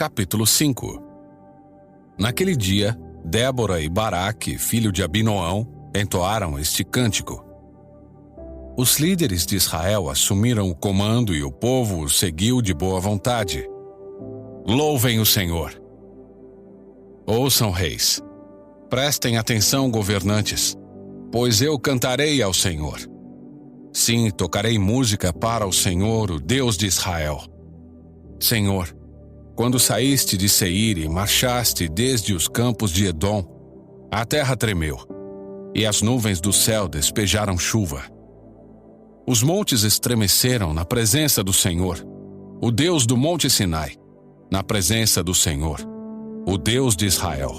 Capítulo 5. Naquele dia, Débora e Baraque, filho de Abinoão, entoaram este cântico. Os líderes de Israel assumiram o comando e o povo os seguiu de boa vontade. Louvem o Senhor. Ouçam, reis. Prestem atenção, governantes, pois eu cantarei ao Senhor. Sim, tocarei música para o Senhor, o Deus de Israel. Senhor, quando saíste de Seir e marchaste desde os campos de Edom, a terra tremeu, e as nuvens do céu despejaram chuva. Os montes estremeceram na presença do Senhor, o Deus do Monte Sinai, na presença do Senhor, o Deus de Israel.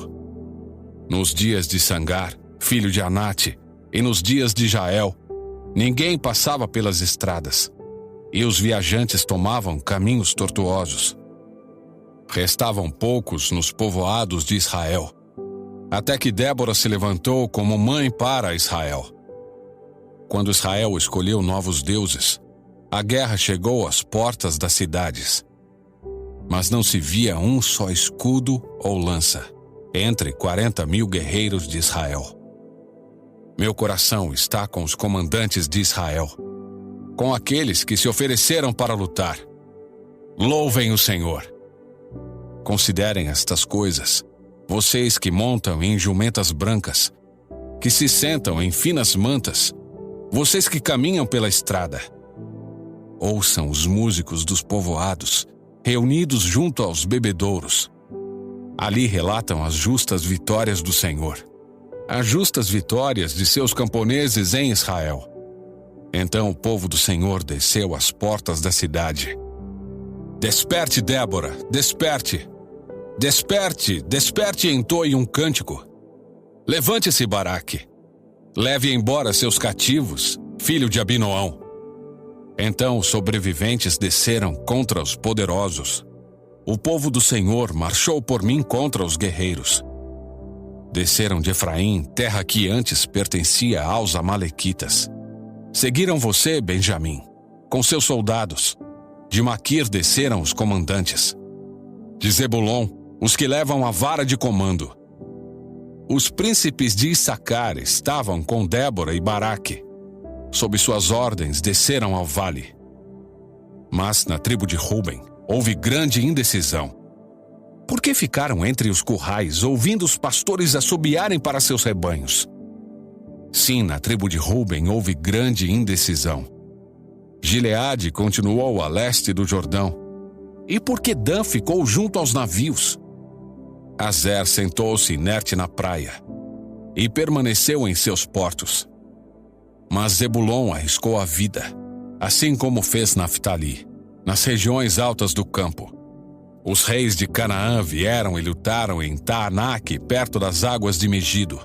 Nos dias de Sangar, filho de Anate, e nos dias de Jael, ninguém passava pelas estradas, e os viajantes tomavam caminhos tortuosos. Restavam poucos nos povoados de Israel, até que Débora se levantou como mãe para Israel. Quando Israel escolheu novos deuses, a guerra chegou às portas das cidades. Mas não se via um só escudo ou lança entre 40.000 guerreiros de Israel. Meu coração está com os comandantes de Israel, com aqueles que se ofereceram para lutar. Louvem o Senhor. Considerem estas coisas, vocês que montam em jumentas brancas, que se sentam em finas mantas, vocês que caminham pela estrada. Ouçam os músicos dos povoados, reunidos junto aos bebedouros. Ali relatam as justas vitórias do Senhor, as justas vitórias de seus camponeses em Israel. Então o povo do Senhor desceu às portas da cidade. Desperte, Débora, desperte! Desperte, desperte e entoe um cântico. Levante-se, Baraque. Leve embora seus cativos, filho de Abinoão. Então os sobreviventes desceram contra os poderosos. O povo do Senhor marchou por mim contra os guerreiros. Desceram de Efraim, terra que antes pertencia aos amalequitas. Seguiram você, Benjamim, com seus soldados. De Maquir desceram os comandantes. De Zebulon, os que levam a vara de comando. Os príncipes de Issacar estavam com Débora e Baraque. Sob suas ordens desceram ao vale. Mas na tribo de Ruben houve grande indecisão. Por que ficaram entre os currais, ouvindo os pastores assobiarem para seus rebanhos? Sim, na tribo de Ruben houve grande indecisão. Gileade continuou a leste do Jordão. E por que Dan ficou junto aos navios? Azer sentou-se inerte na praia e permaneceu em seus portos. Mas Zebulon arriscou a vida, assim como fez Naftali, nas regiões altas do campo. Os reis de Canaã vieram e lutaram em Taanaque, perto das águas de Megido,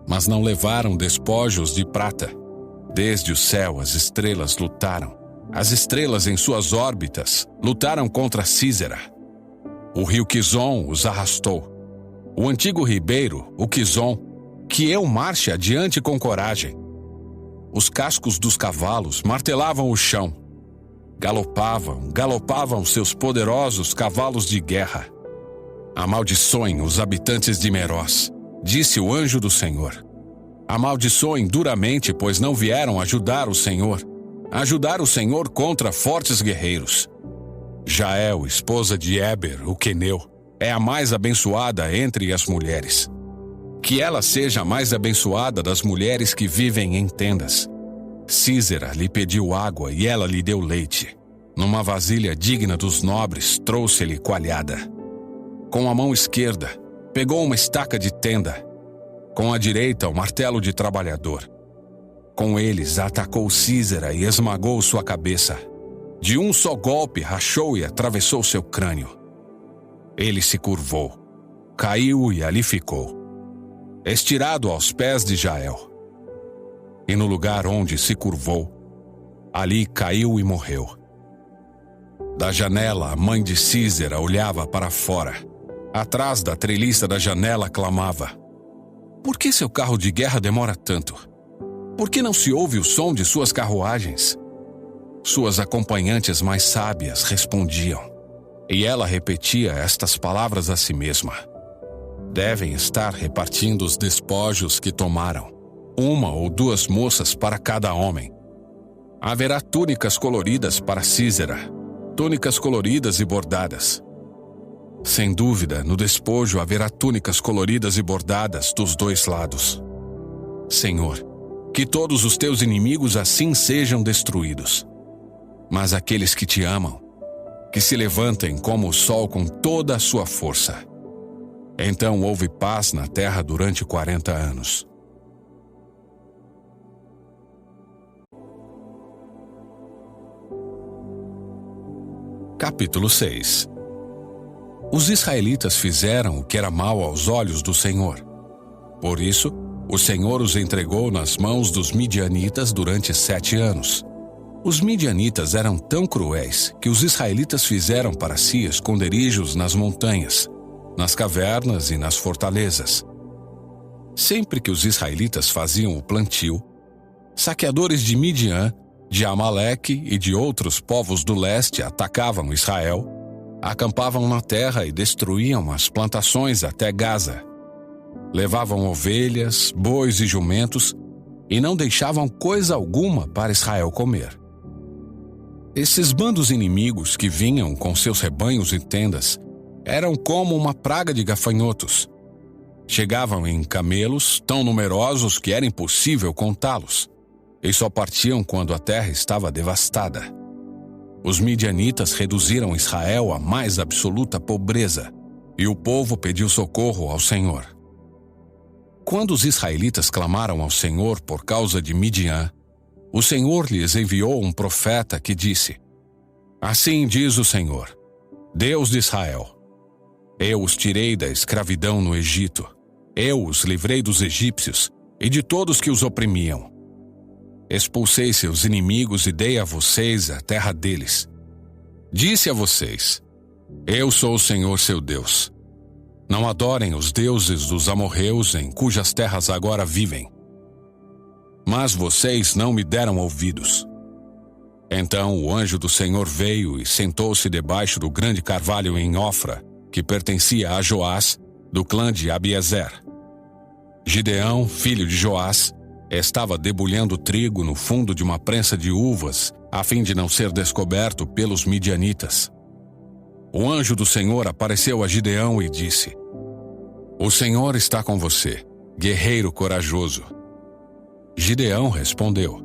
mas não levaram despojos de prata. Desde o céu as estrelas lutaram. As estrelas em suas órbitas lutaram contra Sísera. O rio Quizon os arrastou. O antigo ribeiro, o Quizon, que eu marche adiante com coragem. Os cascos dos cavalos martelavam o chão. Galopavam seus poderosos cavalos de guerra. Amaldiçoem os habitantes de Merós, disse o anjo do Senhor. Amaldiçoem duramente, pois não vieram ajudar o Senhor contra fortes guerreiros. Jael, esposa de Éber, o queneu, é a mais abençoada entre as mulheres. Que ela seja a mais abençoada das mulheres que vivem em tendas. Sísera lhe pediu água e ela lhe deu leite. Numa vasilha digna dos nobres, trouxe-lhe coalhada. Com a mão esquerda, pegou uma estaca de tenda. Com a direita, o martelo de trabalhador. Com eles, atacou Sísera e esmagou sua cabeça. De um só golpe, rachou e atravessou seu crânio. Ele se curvou, caiu e ali ficou, estirado aos pés de Jael. E no lugar onde se curvou, ali caiu e morreu. Da janela, a mãe de Sísera olhava para fora. Atrás da treliça da janela clamava: por que seu carro de guerra demora tanto? Por que não se ouve o som de suas carruagens? Suas acompanhantes mais sábias respondiam: E ela repetia estas palavras a si mesma: devem estar repartindo os despojos que tomaram, 1 ou 2 moças para cada homem. Haverá túnicas coloridas para Sísera, túnicas coloridas e bordadas. Sem dúvida, no despojo haverá túnicas coloridas e bordadas dos 2 lados. Senhor, que todos os teus inimigos assim sejam destruídos. Mas aqueles que te amam, que se levantem como o sol com toda a sua força. Então houve paz na terra durante 40 anos. Capítulo 6. Os israelitas fizeram o que era mal aos olhos do Senhor. Por isso, o Senhor os entregou nas mãos dos midianitas durante 7 anos. Os midianitas eram tão cruéis que os israelitas fizeram para si esconderijos nas montanhas, nas cavernas e nas fortalezas. Sempre que os israelitas faziam o plantio, saqueadores de Midian, de Amaleque e de outros povos do leste atacavam Israel, acampavam na terra e destruíam as plantações até Gaza. Levavam ovelhas, bois e jumentos e não deixavam coisa alguma para Israel comer. Esses bandos inimigos que vinham com seus rebanhos e tendas eram como uma praga de gafanhotos. Chegavam em camelos tão numerosos que era impossível contá-los, e só partiam quando a terra estava devastada. Os midianitas reduziram Israel à mais absoluta pobreza, e o povo pediu socorro ao Senhor. Quando os israelitas clamaram ao Senhor por causa de Midian, o Senhor lhes enviou um profeta que disse: assim diz o Senhor, Deus de Israel: eu os tirei da escravidão no Egito, eu os livrei dos egípcios e de todos que os oprimiam. Expulsei seus inimigos e dei a vocês a terra deles. Disse a vocês: eu sou o Senhor seu Deus. Não adorem os deuses dos amorreus em cujas terras agora vivem. Mas vocês não me deram ouvidos. Então o anjo do Senhor veio e sentou-se debaixo do grande carvalho em Ofra, que pertencia a Joás, do clã de Abiezer. Gideão, filho de Joás, estava debulhando trigo no fundo de uma prensa de uvas, a fim de não ser descoberto pelos midianitas. O anjo do Senhor apareceu a Gideão e disse: o Senhor está com você, guerreiro corajoso. Gideão respondeu: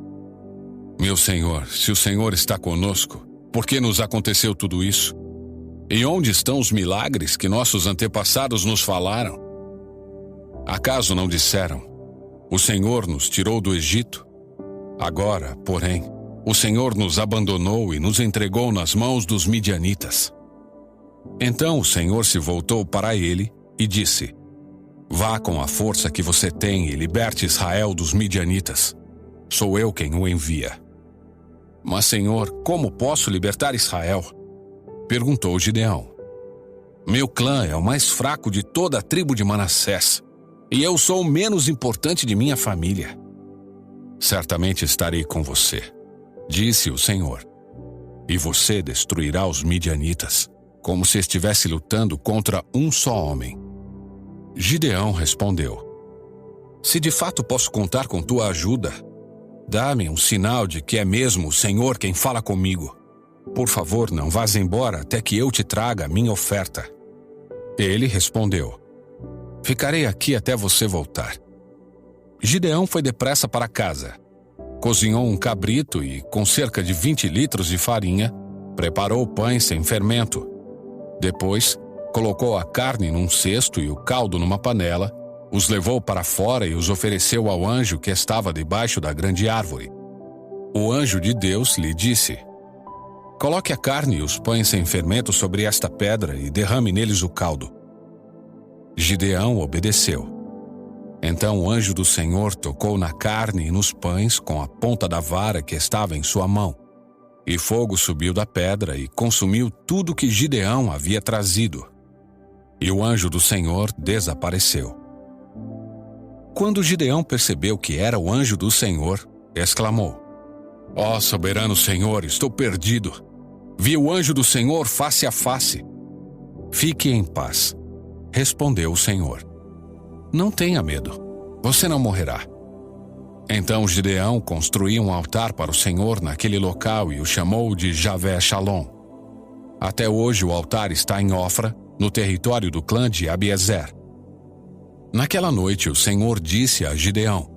meu Senhor, se o Senhor está conosco, por que nos aconteceu tudo isso? E onde estão os milagres que nossos antepassados nos falaram? Acaso não disseram: o Senhor nos tirou do Egito? Agora, porém, o Senhor nos abandonou e nos entregou nas mãos dos midianitas. Então o Senhor se voltou para ele e disse: vá com a força que você tem e liberte Israel dos midianitas. Sou eu quem o envia. Mas, Senhor, como posso libertar Israel? Perguntou Gideão. Meu clã é o mais fraco de toda a tribo de Manassés, e eu sou o menos importante de minha família. Certamente estarei com você, disse o Senhor, e você destruirá os midianitas, como se estivesse lutando contra um só homem. Gideão respondeu: se de fato posso contar com tua ajuda, dá-me um sinal de que é mesmo o Senhor quem fala comigo. Por favor, não vás embora até que eu te traga a minha oferta. Ele respondeu: ficarei aqui até você voltar. Gideão foi depressa para casa. Cozinhou um cabrito e, com cerca de 20 litros de farinha, preparou pães sem fermento. Depois, colocou a carne num cesto e o caldo numa panela, os levou para fora e os ofereceu ao anjo que estava debaixo da grande árvore. O anjo de Deus lhe disse: coloque a carne e os pães sem fermento sobre esta pedra e derrame neles o caldo. Gideão obedeceu. Então o anjo do Senhor tocou na carne e nos pães com a ponta da vara que estava em sua mão. E fogo subiu da pedra e consumiu tudo que Gideão havia trazido. E o anjo do Senhor desapareceu. Quando Gideão percebeu que era o anjo do Senhor, exclamou: ó soberano Senhor, estou perdido. Vi o anjo do Senhor face a face. Fique em paz, respondeu o Senhor. Não tenha medo, você não morrerá. Então Gideão construiu um altar para o Senhor naquele local e o chamou de Javé Shalom. Até hoje o altar está em Ofra, no território do clã de Abiezer. Naquela noite o Senhor disse a Gideão: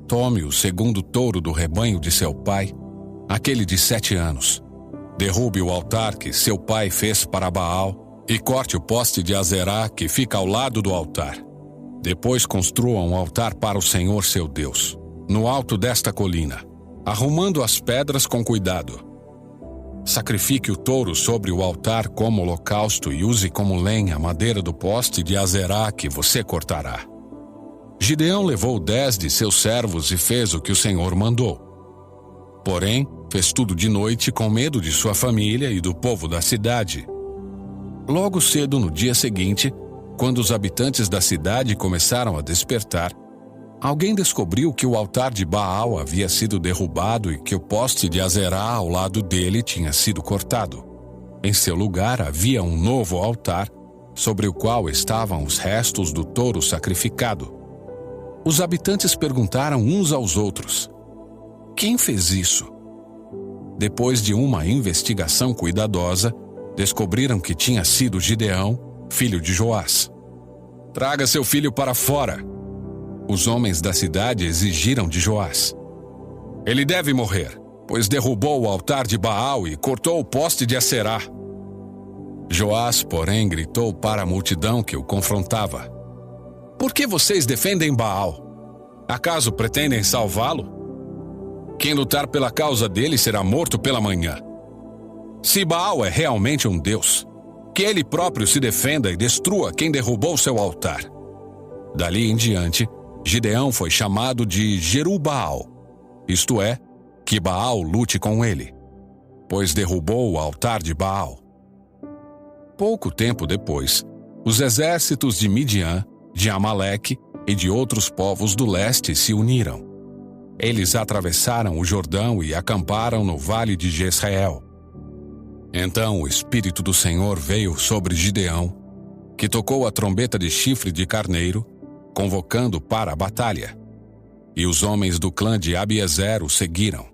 tome o segundo touro do rebanho de seu pai, aquele de 7 anos. Derrube o altar que seu pai fez para Baal e corte o poste de Azerá que fica ao lado do altar. Depois construa um altar para o Senhor seu Deus, no alto desta colina, arrumando as pedras com cuidado. Sacrifique o touro sobre o altar como holocausto e use como lenha a madeira do poste de Azerá que você cortará. Gideão levou 10 de seus servos e fez o que o Senhor mandou. Porém, fez tudo de noite com medo de sua família e do povo da cidade. Logo cedo no dia seguinte, quando os habitantes da cidade começaram a despertar, alguém descobriu que o altar de Baal havia sido derrubado e que o poste de Azerá ao lado dele tinha sido cortado. Em seu lugar havia um novo altar, sobre o qual estavam os restos do touro sacrificado. Os habitantes perguntaram uns aos outros: quem fez isso? Depois de uma investigação cuidadosa, descobriram que tinha sido Gideão, filho de Joás. Traga seu filho para fora. Os homens da cidade exigiram de Joás. Ele deve morrer, pois derrubou o altar de Baal e cortou o poste de Aserá. Joás, porém, gritou para a multidão que o confrontava: por que vocês defendem Baal? Acaso pretendem salvá-lo? Quem lutar pela causa dele será morto pela manhã. Se Baal é realmente um deus, que ele próprio se defenda e destrua quem derrubou seu altar. Dali em diante, Gideão foi chamado de Jerubaal, isto é, que Baal lute com ele, pois derrubou o altar de Baal. Pouco tempo depois, os exércitos de Midian, de Amaleque e de outros povos do leste se uniram. Eles atravessaram o Jordão e acamparam no vale de Jezreel. Então o Espírito do Senhor veio sobre Gideão, que tocou a trombeta de chifre de carneiro, convocando para a batalha. E os homens do clã de Abiezer o seguiram.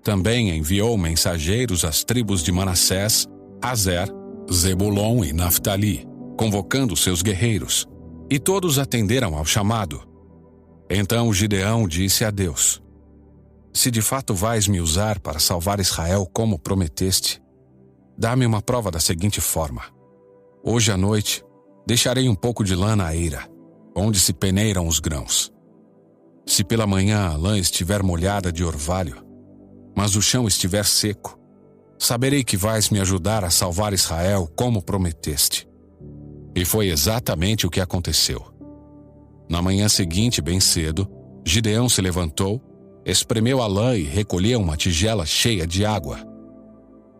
Também enviou mensageiros às tribos de Manassés, Azer, Zebulon e Naftali, convocando seus guerreiros, e todos atenderam ao chamado. Então Gideão disse a Deus: se de fato vais me usar para salvar Israel como prometeste, dá-me uma prova da seguinte forma: hoje à noite deixarei um pouco de lã na eira, onde se peneiram os grãos. Se pela manhã a lã estiver molhada de orvalho, mas o chão estiver seco, saberei que vais me ajudar a salvar Israel como prometeste. E foi exatamente o que aconteceu. Na manhã seguinte, bem cedo, Gideão se levantou, espremeu a lã e recolheu uma tigela cheia de água.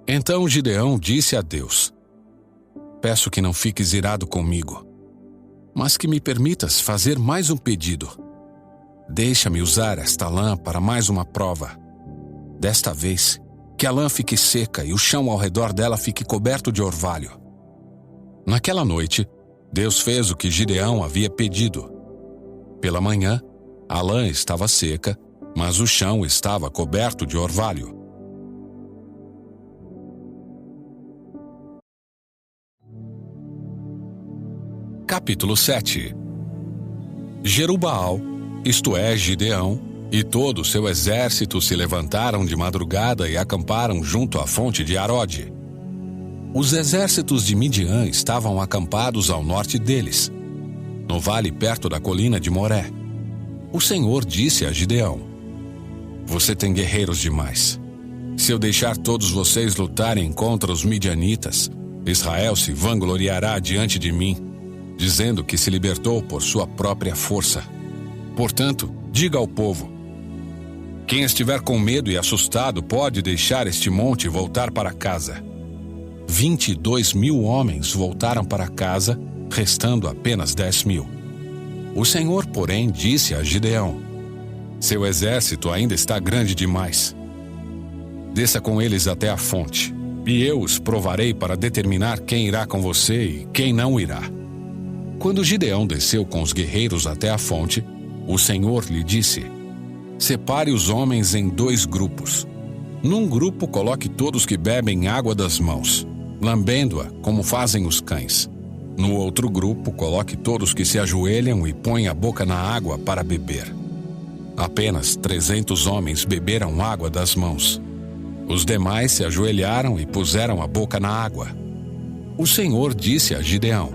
Então Gideão disse a Deus: peço que não fiques irado comigo, mas que me permitas fazer mais um pedido. Deixa-me usar esta lã para mais uma prova. Desta vez, que a lã fique seca e o chão ao redor dela fique coberto de orvalho. Naquela noite, Deus fez o que Gideão havia pedido. Pela manhã, a lã estava seca, mas o chão estava coberto de orvalho. Capítulo 7. Jerubaal, isto é, Gideão, e todo o seu exército se levantaram de madrugada e acamparam junto à fonte de Arode. Os exércitos de Midian estavam acampados ao norte deles, no vale perto da colina de Moré. O Senhor disse a Gideão: você tem guerreiros demais. Se eu deixar todos vocês lutarem contra os midianitas, Israel se vangloriará diante de mim, dizendo que se libertou por sua própria força. Portanto, diga ao povo: quem estiver com medo e assustado pode deixar este monte e voltar para casa. 22.000 homens voltaram para casa, restando apenas 10.000. O Senhor, porém, disse a Gideão: seu exército ainda está grande demais. Desça com eles até a fonte, e eu os provarei para determinar quem irá com você e quem não irá. Quando Gideão desceu com os guerreiros até a fonte, o Senhor lhe disse: separe os homens em 2 grupos. Num grupo coloque todos que bebem água das mãos, lambendo-a como fazem os cães. No outro grupo coloque todos que se ajoelham e põem a boca na água para beber. Apenas 300 homens beberam água das mãos. Os demais se ajoelharam e puseram a boca na água. O Senhor disse a Gideão: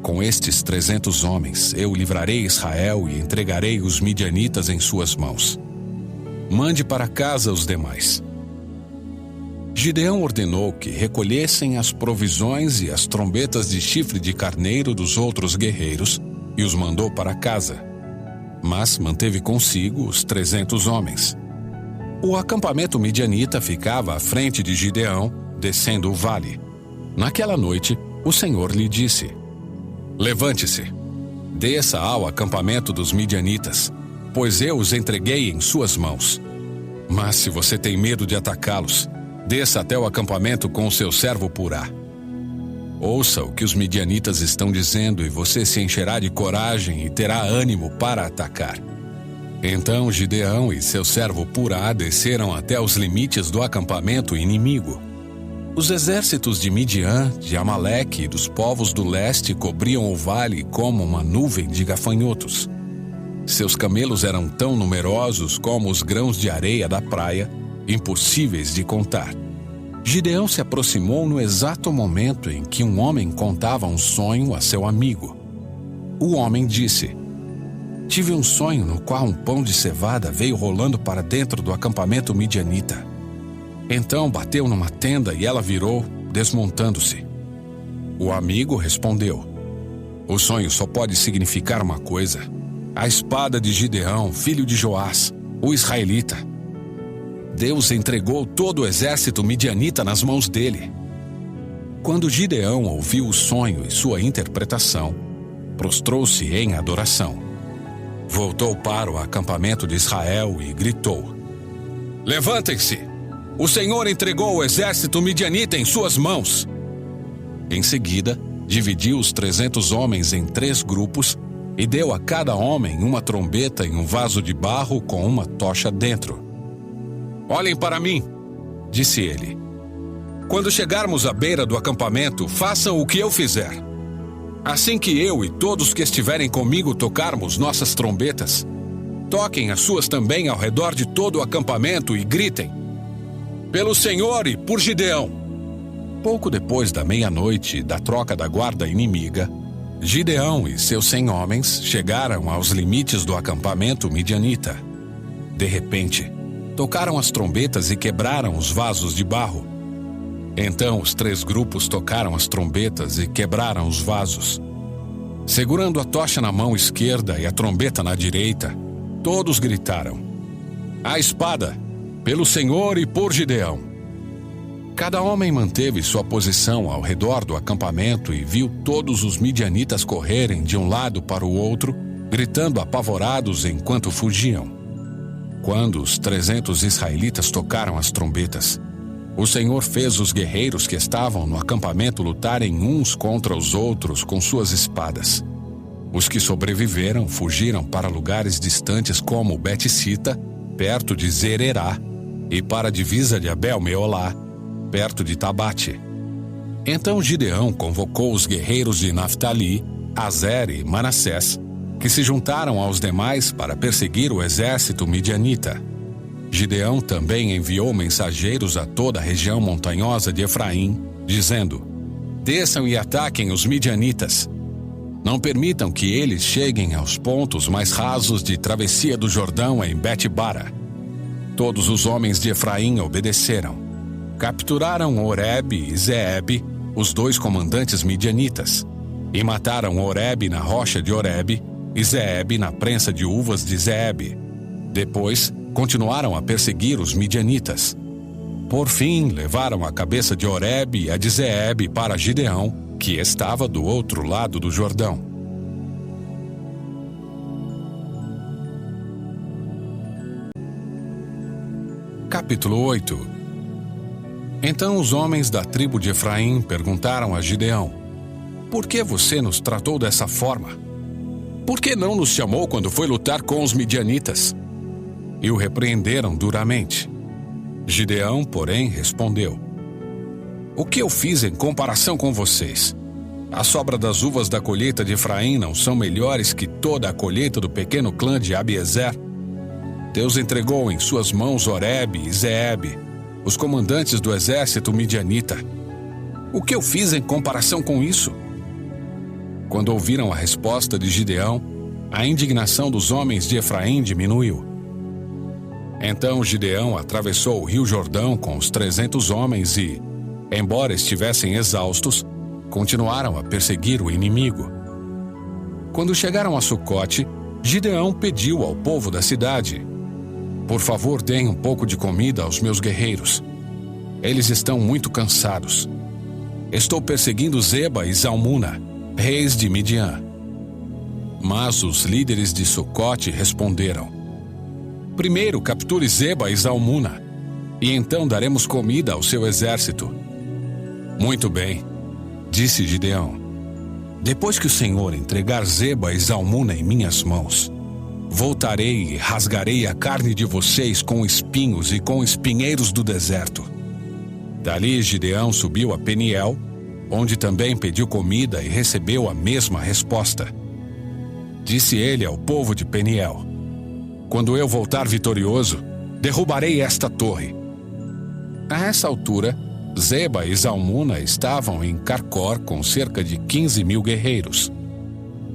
com estes 300 homens eu livrarei Israel e entregarei os midianitas em suas mãos. Mande para casa os demais. Gideão ordenou que recolhessem as provisões e as trombetas de chifre de carneiro dos outros guerreiros e os mandou para casa, mas manteve consigo os 300 homens. O acampamento midianita ficava à frente de Gideão, descendo o vale. Naquela noite, o Senhor lhe disse: levante-se, desça ao acampamento dos midianitas, pois eu os entreguei em suas mãos. Mas se você tem medo de atacá-los, desça até o acampamento com o seu servo Purá. Ouça o que os midianitas estão dizendo e você se encherá de coragem e terá ânimo para atacar. Então Gideão e seu servo Purá desceram até os limites do acampamento inimigo. Os exércitos de Midian, de Amaleque e dos povos do leste cobriam o vale como uma nuvem de gafanhotos. Seus camelos eram tão numerosos como os grãos de areia da praia, impossíveis de contar. Gideão se aproximou no exato momento em que um homem contava um sonho a seu amigo. O homem disse: tive um sonho no qual um pão de cevada veio rolando para dentro do acampamento midianita. Então bateu numa tenda e ela virou, desmontando-se. O amigo respondeu: o sonho só pode significar uma coisa: a espada de Gideão, filho de Joás, o israelita. Deus entregou todo o exército midianita nas mãos dele. Quando Gideão ouviu o sonho e sua interpretação, prostrou-se em adoração. Voltou para o acampamento de Israel e gritou: levantem-se! O Senhor entregou o exército midianita em suas mãos. Em seguida, dividiu os 300 homens em 3 grupos e deu a cada homem uma trombeta em um vaso de barro com uma tocha dentro. Olhem para mim, disse ele. Quando chegarmos à beira do acampamento, façam o que eu fizer. Assim que eu e todos que estiverem comigo tocarmos nossas trombetas, toquem as suas também ao redor de todo o acampamento e gritem: pelo Senhor e por Gideão. Pouco depois da meia-noite da troca da guarda inimiga, Gideão e seus 100 homens chegaram aos limites do acampamento midianita. De repente, tocaram as trombetas e quebraram os vasos de barro. Então os 3 grupos tocaram as trombetas e quebraram os vasos. Segurando a tocha na mão esquerda e a trombeta na direita, todos gritaram: a espada! Pelo Senhor e por Gideão. Cada homem manteve sua posição ao redor do acampamento e viu todos os midianitas correrem de um lado para o outro, gritando apavorados enquanto fugiam. Quando os 300 israelitas tocaram as trombetas, o Senhor fez os guerreiros que estavam no acampamento lutarem uns contra os outros com suas espadas. Os que sobreviveram fugiram para lugares distantes como Bet-Sita, perto de Zererá, e para a divisa de Abel-Meolá, perto de Tabate. Então Gideão convocou os guerreiros de Naftali, Azer e Manassés, que se juntaram aos demais para perseguir o exército midianita. Gideão também enviou mensageiros a toda a região montanhosa de Efraim, dizendo: desçam e ataquem os midianitas. Não permitam que eles cheguem aos pontos mais rasos de travessia do Jordão em Bet-Bara. Todos os homens de Efraim obedeceram. Capturaram Oreb e Zeeb, os 2 comandantes midianitas, e mataram Oreb na rocha de Oreb e Zeeb na prensa de uvas de Zeeb. Depois, continuaram a perseguir os midianitas. Por fim, levaram a cabeça de Oreb e a de Zeeb para Gideão, que estava do outro lado do Jordão. Capítulo 8. Então os homens da tribo de Efraim perguntaram a Gideão: por que você nos tratou dessa forma? Por que não nos chamou quando foi lutar com os midianitas? E o repreenderam duramente. Gideão, porém, respondeu: o que eu fiz em comparação com vocês? A sobra das uvas da colheita de Efraim não são melhores que toda a colheita do pequeno clã de Abiezer? Deus entregou em suas mãos Oreb e Zeeb, os comandantes do exército midianita. O que eu fiz em comparação com isso? Quando ouviram a resposta de Gideão, a indignação dos homens de Efraim diminuiu. Então Gideão atravessou o rio Jordão com os 300 homens e, embora estivessem exaustos, continuaram a perseguir o inimigo. Quando chegaram a Sucote, Gideão pediu ao povo da cidade: por favor, deem um pouco de comida aos meus guerreiros. Eles estão muito cansados. Estou perseguindo Zeba e Zalmuna, reis de Midian. Mas os líderes de Sucote responderam: primeiro capture Zeba e Zalmuna, e então daremos comida ao seu exército. Muito bem, disse Gideão. Depois que o Senhor entregar Zeba e Zalmuna em minhas mãos, voltarei e rasgarei a carne de vocês com espinhos e com espinheiros do deserto. Dali Gideão subiu a Peniel, onde também pediu comida e recebeu a mesma resposta. Disse ele ao povo de Peniel: quando eu voltar vitorioso, derrubarei esta torre. A essa altura, Zeba e Zalmuna estavam em Carcor com cerca de 15.000 guerreiros.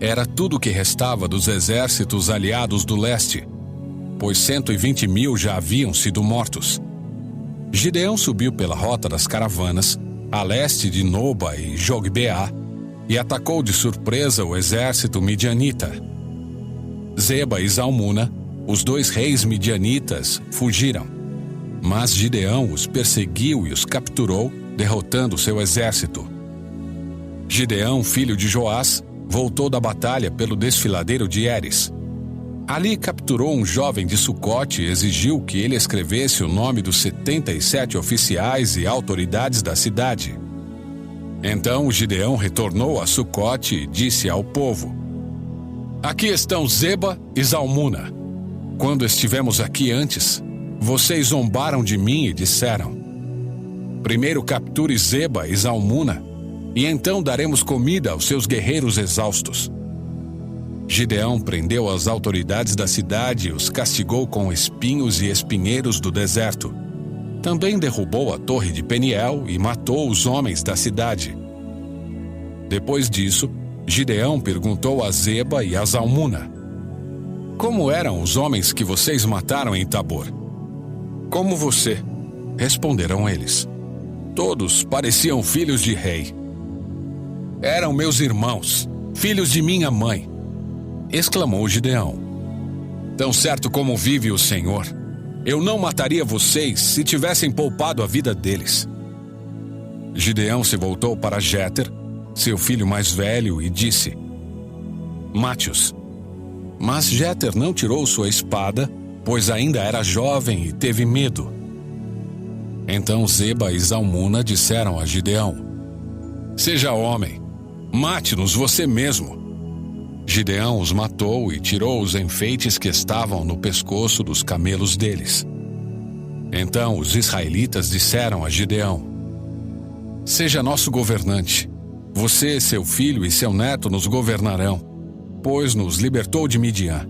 Era tudo o que restava dos exércitos aliados do leste, pois 120.000 já haviam sido mortos. Gideão subiu pela rota das caravanas, a leste de Noba e Jogbeá, e atacou de surpresa o exército midianita. Zeba e Zalmuna, os 2 reis midianitas, fugiram. Mas Gideão os perseguiu e os capturou, derrotando seu exército. Gideão, filho de Joás, voltou da batalha pelo desfiladeiro de Heres. Ali capturou um jovem de Sucote e exigiu que ele escrevesse o nome dos 77 oficiais e autoridades da cidade. Então Gideão retornou a Sucote e disse ao povo: aqui estão Zeba e Zalmuna. Quando estivemos aqui antes, vocês zombaram de mim e disseram: primeiro capture Zeba e Zalmuna, e então daremos comida aos seus guerreiros exaustos. Gideão prendeu as autoridades da cidade e os castigou com espinhos e espinheiros do deserto. Também derrubou a torre de Peniel e matou os homens da cidade. Depois disso, Gideão perguntou a Zeba e a Zalmuna: como eram os homens que vocês mataram em Tabor? Como você, responderam eles. Todos pareciam filhos de rei. Eram meus irmãos, filhos de minha mãe, exclamou Gideão. Tão certo como vive o Senhor, eu não mataria vocês se tivessem poupado a vida deles. Gideão se voltou para Jéter, seu filho mais velho, e disse: mate-os. Mas Jéter não tirou sua espada, pois ainda era jovem e teve medo. Então Zeba e Zalmuna disseram a Gideão: seja homem, mate-nos você mesmo. Gideão os matou e tirou os enfeites que estavam no pescoço dos camelos deles. Então os israelitas disseram a Gideão: seja nosso governante. Você, seu filho e seu neto nos governarão, pois nos libertou de Midian.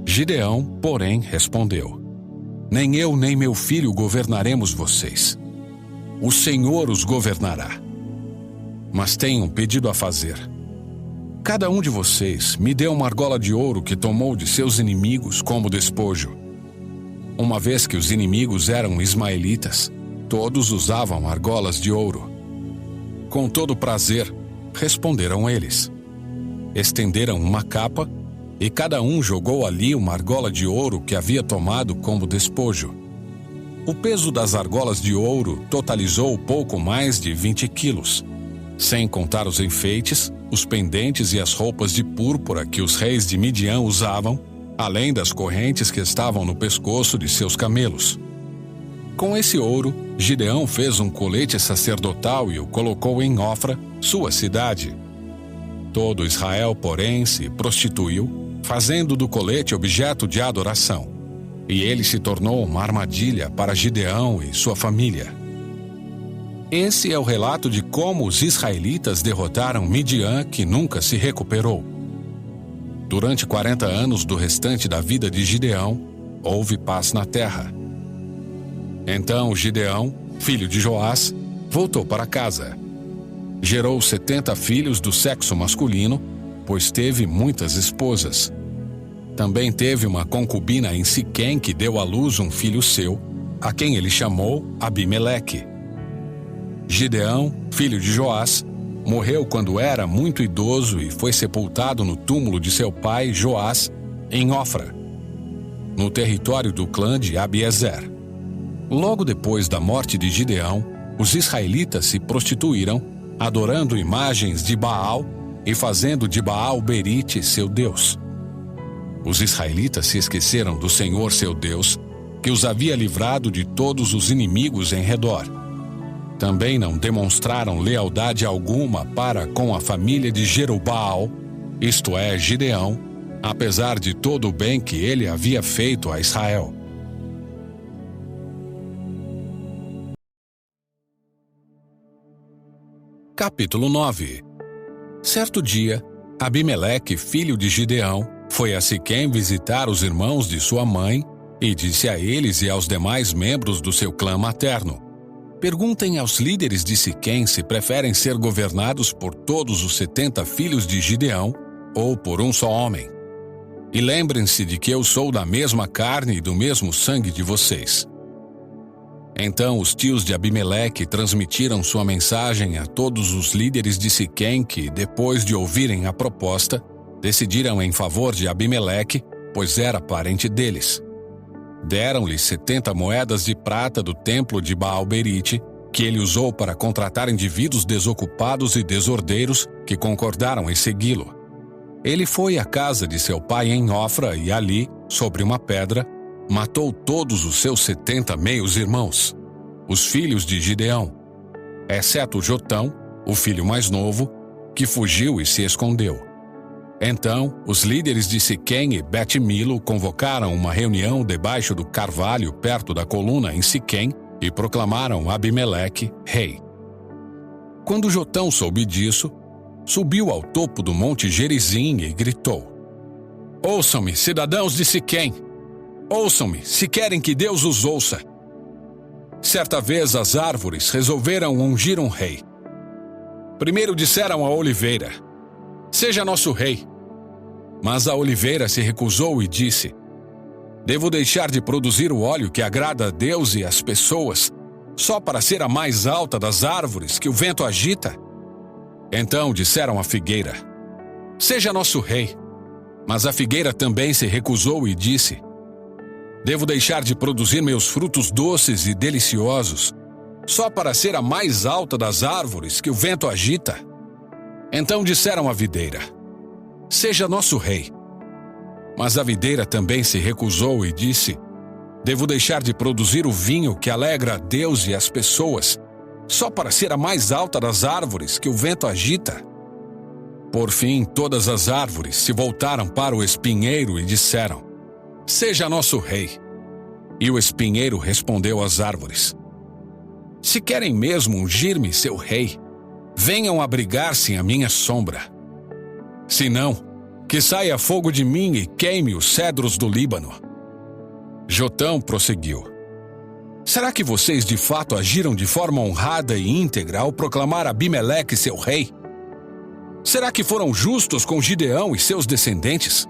Gideão, porém, respondeu: nem eu nem meu filho governaremos vocês. O Senhor os governará. Mas tenho um pedido a fazer. Cada um de vocês me dê uma argola de ouro que tomou de seus inimigos como despojo. Uma vez que os inimigos eram ismaelitas, todos usavam argolas de ouro. Com todo prazer, responderam eles. Estenderam uma capa e cada um jogou ali uma argola de ouro que havia tomado como despojo. O peso das argolas de ouro totalizou pouco mais de 20 quilos, sem contar os enfeites, os pendentes e as roupas de púrpura que os reis de Midian usavam, além das correntes que estavam no pescoço de seus camelos. Com esse ouro, Gideão fez um colete sacerdotal e o colocou em Ofra, sua cidade. Todo Israel, porém, se prostituiu, fazendo do colete objeto de adoração. E ele se tornou uma armadilha para Gideão e sua família. Esse é o relato de como os israelitas derrotaram Midian, que nunca se recuperou. Durante 40 anos do restante da vida de Gideão, houve paz na terra. Então Gideão, filho de Joás, voltou para casa. Gerou 70 filhos do sexo masculino, pois teve muitas esposas. Também teve uma concubina em Siquém que deu à luz um filho seu, a quem ele chamou Abimeleque. Gideão, filho de Joás, morreu quando era muito idoso e foi sepultado no túmulo de seu pai Joás, em Ofra, no território do clã de Abiezer. Logo depois da morte de Gideão, os israelitas se prostituíram, adorando imagens de Baal e fazendo de Baal Berite seu Deus. Os israelitas se esqueceram do Senhor seu Deus, que os havia livrado de todos os inimigos em redor. Também não demonstraram lealdade alguma para com a família de Jerubaal, isto é, Gideão, apesar de todo o bem que ele havia feito a Israel. Capítulo 9. Certo dia, Abimeleque, filho de Gideão, foi a Siquém visitar os irmãos de sua mãe e disse a eles e aos demais membros do seu clã materno: perguntem aos líderes de Siquém se preferem ser governados por todos os 70 filhos de Gideão ou por um só homem. E lembrem-se de que eu sou da mesma carne e do mesmo sangue de vocês. Então os tios de Abimeleque transmitiram sua mensagem a todos os líderes de Siquém que, depois de ouvirem a proposta, decidiram em favor de Abimeleque, pois era parente deles. Deram-lhe 70 moedas de prata do templo de Baal-Berite, que ele usou para contratar indivíduos desocupados e desordeiros que concordaram em segui-lo. Ele foi à casa de seu pai em Ofra e ali, sobre uma pedra, matou todos os seus 70 meios-irmãos, os filhos de Gideão, exceto Jotão, o filho mais novo, que fugiu e se escondeu. Então, os líderes de Siquém e Bet-Milo convocaram uma reunião debaixo do carvalho perto da coluna em Siquém e proclamaram Abimeleque rei. Quando Jotão soube disso, subiu ao topo do monte Gerizim e gritou: ouçam-me, cidadãos de Siquém! Ouçam-me, se querem que Deus os ouça. Certa vez as árvores resolveram ungir um rei. Primeiro disseram à oliveira: seja nosso rei. Mas a oliveira se recusou e disse: devo deixar de produzir o óleo que agrada a Deus e às pessoas, só para ser a mais alta das árvores que o vento agita? Então disseram à figueira: seja nosso rei. Mas a figueira também se recusou e disse: devo deixar de produzir meus frutos doces e deliciosos, só para ser a mais alta das árvores que o vento agita? Então disseram à videira: seja nosso rei. Mas a videira também se recusou e disse: devo deixar de produzir o vinho que alegra a Deus e as pessoas, só para ser a mais alta das árvores que o vento agita? Por fim, todas as árvores se voltaram para o espinheiro e disseram: seja nosso rei. E o espinheiro respondeu às árvores: se querem mesmo ungir-me seu rei, venham abrigar-se à minha sombra. Se não, que saia fogo de mim e queime os cedros do Líbano. Jotão prosseguiu: será que vocês de fato agiram de forma honrada e íntegra ao proclamar Abimeleque seu rei? Será que foram justos com Gideão e seus descendentes?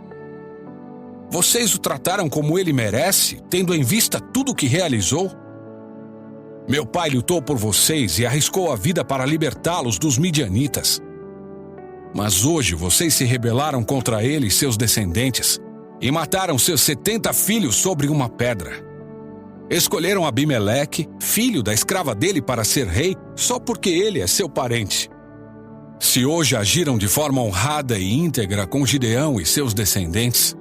Vocês o trataram como ele merece, tendo em vista tudo o que realizou? Meu pai lutou por vocês e arriscou a vida para libertá-los dos midianitas. Mas hoje vocês se rebelaram contra ele e seus descendentes e mataram seus 70 filhos sobre uma pedra. Escolheram Abimeleque, filho da escrava dele, para ser rei só porque ele é seu parente. Se hoje agiram de forma honrada e íntegra com Gideão e seus descendentes,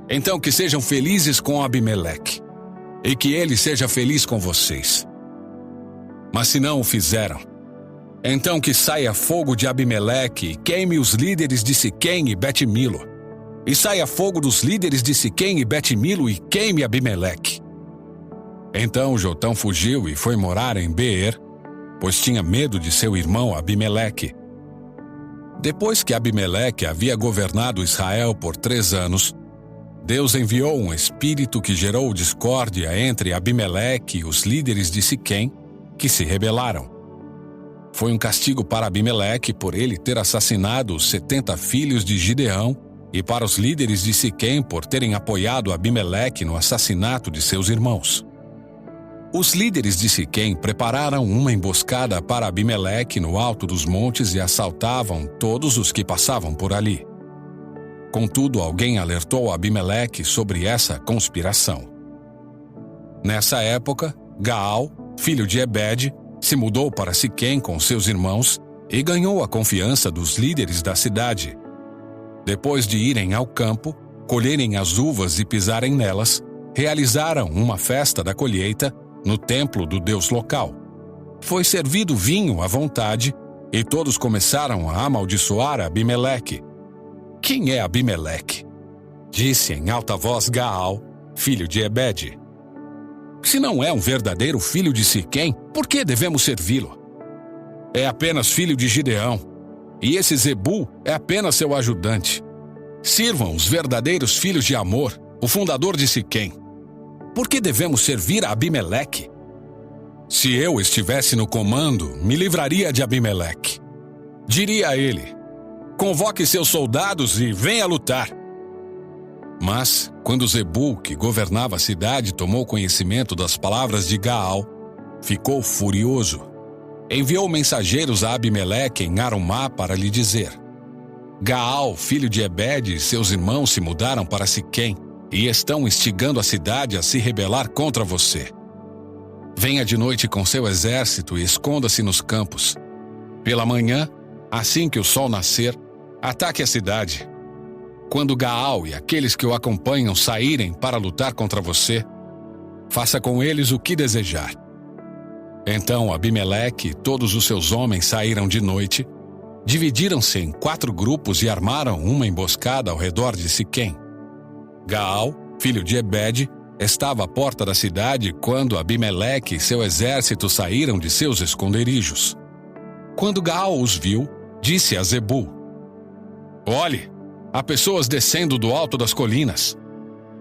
então que sejam felizes com Abimeleque. e que ele seja feliz com vocês. Mas se não o fizeram, então que saia fogo de Abimeleque e queime os líderes de Siquém e Bet-Milo, e saia fogo dos líderes de Siquém e Bet-Milo e queime Abimeleque. Então Jotão fugiu e foi morar em Beer, pois tinha medo de seu irmão Abimeleque. Depois que Abimeleque havia governado Israel por 3 anos, Deus enviou um espírito que gerou discórdia entre Abimeleque e os líderes de Siquém, que se rebelaram. Foi um castigo para Abimeleque por ele ter assassinado os 70 filhos de Gideão e para os líderes de Siquém por terem apoiado Abimeleque no assassinato de seus irmãos. Os líderes de Siquém prepararam uma emboscada para Abimeleque no alto dos montes e assaltavam todos os que passavam por ali. Contudo, alguém alertou Abimeleque sobre essa conspiração. Nessa época, Gaal, filho de Ebed, se mudou para Siquém com seus irmãos e ganhou a confiança dos líderes da cidade. Depois de irem ao campo, colherem as uvas e pisarem nelas, realizaram uma festa da colheita no templo do deus local. Foi servido vinho à vontade e todos começaram a amaldiçoar Abimeleque. Quem é Abimeleque? Disse em alta voz Gaal, filho de Ebed. Se não é um verdadeiro filho de Siquém, por que devemos servi-lo? É apenas filho de Gideão, e esse Zebul é apenas seu ajudante. Sirvam os verdadeiros filhos de Amor, o fundador de Siquém. Por que devemos servir a Abimeleque? Se eu estivesse no comando, me livraria de Abimeleque. Diria a ele: convoque seus soldados e venha lutar. Mas, quando Zebul, que governava a cidade, tomou conhecimento das palavras de Gaal, ficou furioso. Enviou mensageiros a Abimeleque em Arumá para lhe dizer: Gaal, filho de Ebed, e seus irmãos se mudaram para Siquém e estão instigando a cidade a se rebelar contra você. Venha de noite com seu exército e esconda-se nos campos. Pela manhã, assim que o sol nascer, ataque a cidade. Quando Gaal e aqueles que o acompanham saírem para lutar contra você, faça com eles o que desejar. Então Abimeleque e todos os seus homens saíram de noite, dividiram-se em 4 grupos e armaram uma emboscada ao redor de Siquém. Gaal, filho de Ebed, estava à porta da cidade quando Abimeleque e seu exército saíram de seus esconderijos. Quando Gaal os viu, disse a Zebul: Olhe, há pessoas descendo do alto das colinas.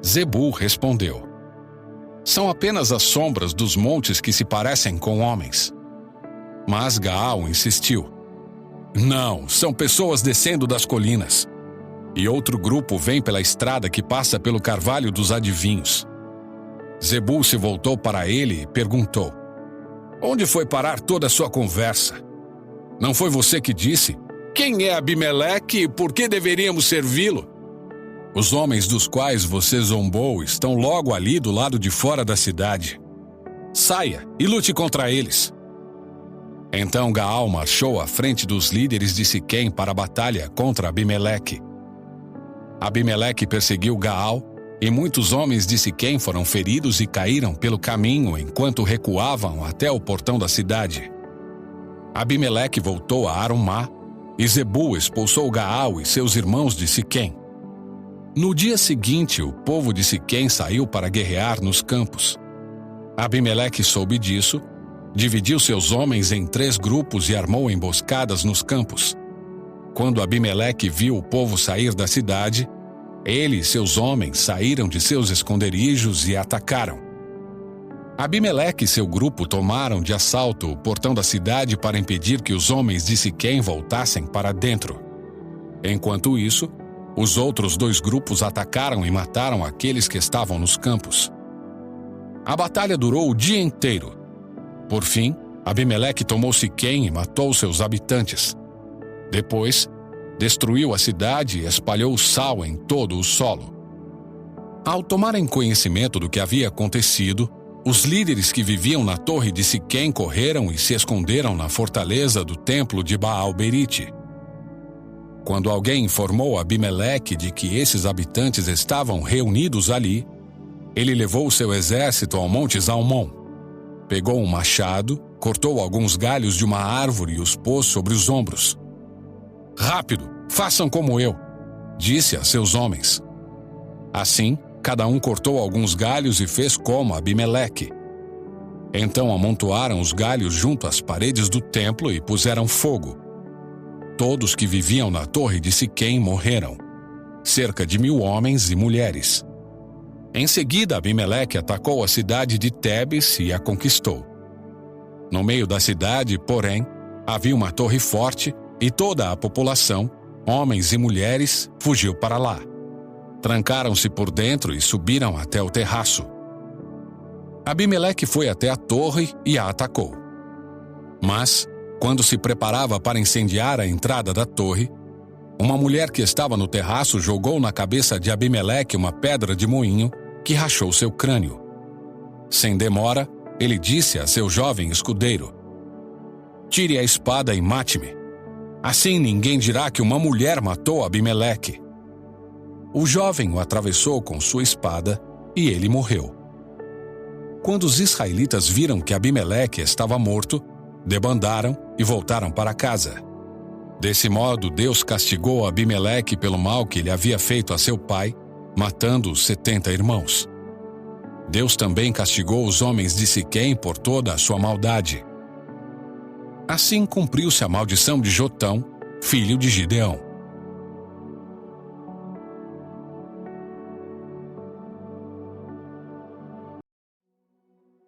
Zebul respondeu: São apenas as sombras dos montes que se parecem com homens. Mas Gaal insistiu: Não, são pessoas descendo das colinas. E outro grupo vem pela estrada que passa pelo carvalho dos adivinhos. Zebul se voltou para ele e perguntou: Onde foi parar toda a sua conversa? Não foi você que disse: Quem é Abimeleque e por que deveríamos servi-lo? Os homens dos quais você zombou estão logo ali do lado de fora da cidade. Saia e lute contra eles. Então Gaal marchou à frente dos líderes de Siquém para a batalha contra Abimeleque. Abimeleque perseguiu Gaal, e muitos homens de Siquém foram feridos e caíram pelo caminho enquanto recuavam até o portão da cidade. Abimeleque voltou a Arumá, e Zebul expulsou Gaal e seus irmãos de Siquém. No dia seguinte, o povo de Siquém saiu para guerrear nos campos. Abimeleque soube disso, dividiu seus homens em 3 grupos e armou emboscadas nos campos. Quando Abimeleque viu o povo sair da cidade, ele e seus homens saíram de seus esconderijos e atacaram. Abimeleque e seu grupo tomaram de assalto o portão da cidade para impedir que os homens de Siquém voltassem para dentro. Enquanto isso, os outros 2 grupos atacaram e mataram aqueles que estavam nos campos. A batalha durou o dia inteiro. Por fim, Abimeleque tomou Siquém e matou seus habitantes. Depois, destruiu a cidade e espalhou sal em todo o solo. Ao tomarem conhecimento do que havia acontecido, os líderes que viviam na torre de Siquém correram e se esconderam na fortaleza do templo de Baal-Berite. Quando alguém informou Abimeleque de que esses habitantes estavam reunidos ali, ele levou seu exército ao monte Zalmon. Pegou um machado, cortou alguns galhos de uma árvore e os pôs sobre os ombros. "Rápido, façam como eu", disse a seus homens. Assim, cada um cortou alguns galhos e fez como Abimeleque. Então amontoaram os galhos junto às paredes do templo e puseram fogo. Todos que viviam na torre de Siquém morreram, cerca de 1.000 homens e mulheres. Em seguida, Abimeleque atacou a cidade de Tebes e a conquistou. No meio da cidade, porém, havia uma torre forte e toda a população, homens e mulheres, fugiu para lá. Trancaram-se por dentro e subiram até o terraço. Abimeleque foi até a torre e a atacou. Mas, quando se preparava para incendiar a entrada da torre, uma mulher que estava no terraço jogou na cabeça de Abimeleque uma pedra de moinho que rachou seu crânio. Sem demora, ele disse a seu jovem escudeiro: "Tire a espada e mate-me. Assim ninguém dirá que uma mulher matou Abimeleque." O jovem o atravessou com sua espada e ele morreu. Quando os israelitas viram que Abimeleque estava morto, debandaram e voltaram para casa. Desse modo, Deus castigou Abimeleque pelo mal que ele havia feito a seu pai, matando os 70 irmãos. Deus também castigou os homens de Siquém por toda a sua maldade. Assim cumpriu-se a maldição de Jotão, filho de Gideão.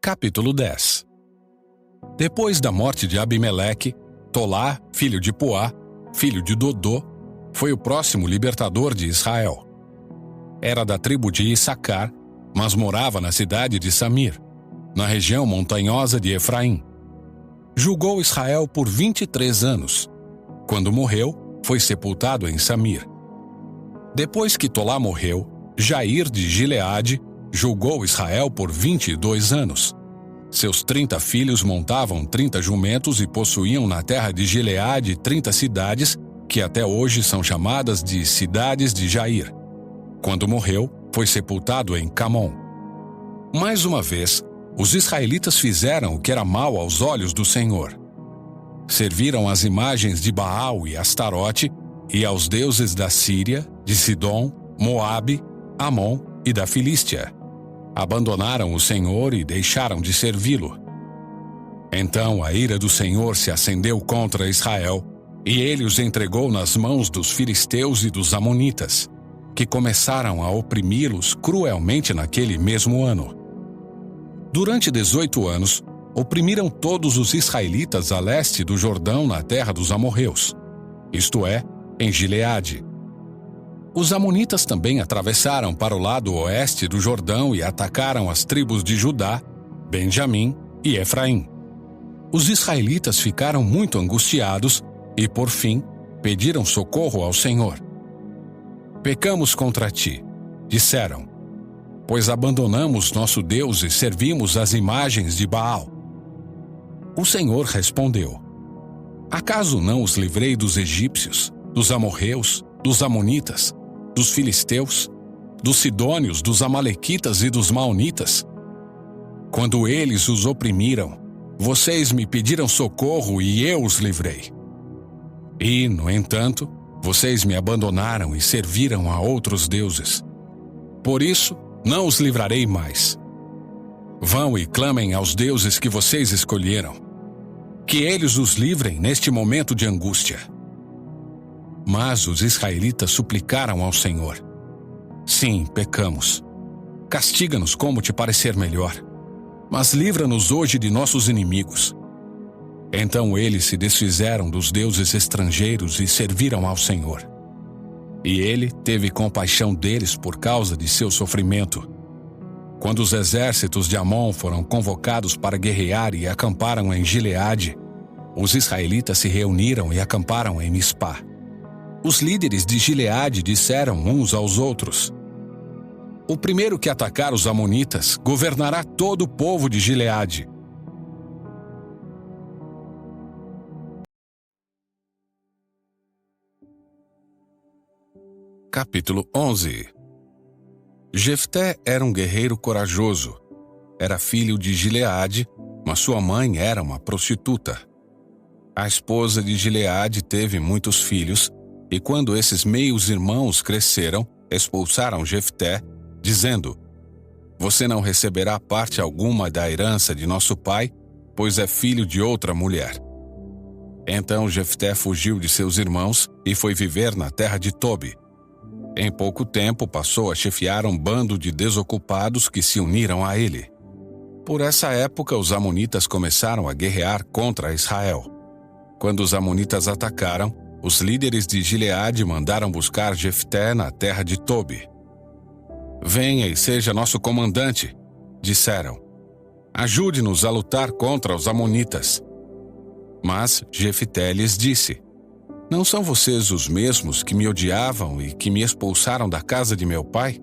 Capítulo 10. Depois da morte de Abimeleque, Tolá, filho de Puá, filho de Dodô, foi o próximo libertador de Israel. Era da tribo de Issacar, mas morava na cidade de Samir, na região montanhosa de Efraim. Julgou Israel por 23 anos. Quando morreu, foi sepultado em Samir. Depois que Tolá morreu, Jair de Gileade julgou Israel por 22 anos. Seus 30 filhos montavam 30 jumentos e possuíam na terra de Gileade 30 cidades, que até hoje são chamadas de cidades de Jair. Quando morreu, foi sepultado em Camon. Mais uma vez, os israelitas fizeram o que era mal aos olhos do Senhor. Serviram às imagens de Baal e Astarote e aos deuses da Síria, de Sidom, Moabe, Amon e da Filístia. Abandonaram o Senhor e deixaram de servi-lo. Então a ira do Senhor se acendeu contra Israel, e ele os entregou nas mãos dos filisteus e dos amonitas, que começaram a oprimi-los cruelmente naquele mesmo ano. Durante 18 anos, oprimiram todos os israelitas a leste do Jordão na terra dos amorreus, isto é, em Gileade. Os amonitas também atravessaram para o lado oeste do Jordão e atacaram as tribos de Judá, Benjamim e Efraim. Os israelitas ficaram muito angustiados e, por fim, pediram socorro ao Senhor. "Pecamos contra ti", disseram, "pois abandonamos nosso Deus e servimos as imagens de Baal." O Senhor respondeu: "Acaso não os livrei dos egípcios, dos amorreus, dos amonitas, dos filisteus, dos sidônios, dos amalequitas e dos maonitas? Quando eles os oprimiram, vocês me pediram socorro e eu os livrei. E, no entanto, vocês me abandonaram e serviram a outros deuses. Por isso, não os livrarei mais. Vão e clamem aos deuses que vocês escolheram. Que eles os livrem neste momento de angústia." Mas os israelitas suplicaram ao Senhor: "Sim, pecamos. Castiga-nos como te parecer melhor, mas livra-nos hoje de nossos inimigos." Então eles se desfizeram dos deuses estrangeiros e serviram ao Senhor. E ele teve compaixão deles por causa de seu sofrimento. Quando os exércitos de Amon foram convocados para guerrear e acamparam em Gileade, os israelitas se reuniram e acamparam em Mispá. Os líderes de Gileade disseram uns aos outros: "O primeiro que atacar os amonitas governará todo o povo de Gileade." Capítulo 11. Jefté era um guerreiro corajoso. Era filho de Gileade, mas sua mãe era uma prostituta. A esposa de Gileade teve muitos filhos, e quando esses meios-irmãos cresceram, expulsaram Jefté, dizendo: Você não receberá parte alguma da herança de nosso pai, pois é filho de outra mulher. Então Jefté fugiu de seus irmãos e foi viver na terra de Tobi. Em pouco tempo passou a chefiar um bando de desocupados que se uniram a ele. Por essa época, os amonitas começaram a guerrear contra Israel. Quando os amonitas atacaram, os líderes de Gileade mandaram buscar Jefté na terra de Tobi. Venha e seja nosso comandante, disseram. Ajude-nos a lutar contra os amonitas. Mas Jefté lhes disse: Não são vocês os mesmos que me odiavam e que me expulsaram da casa de meu pai?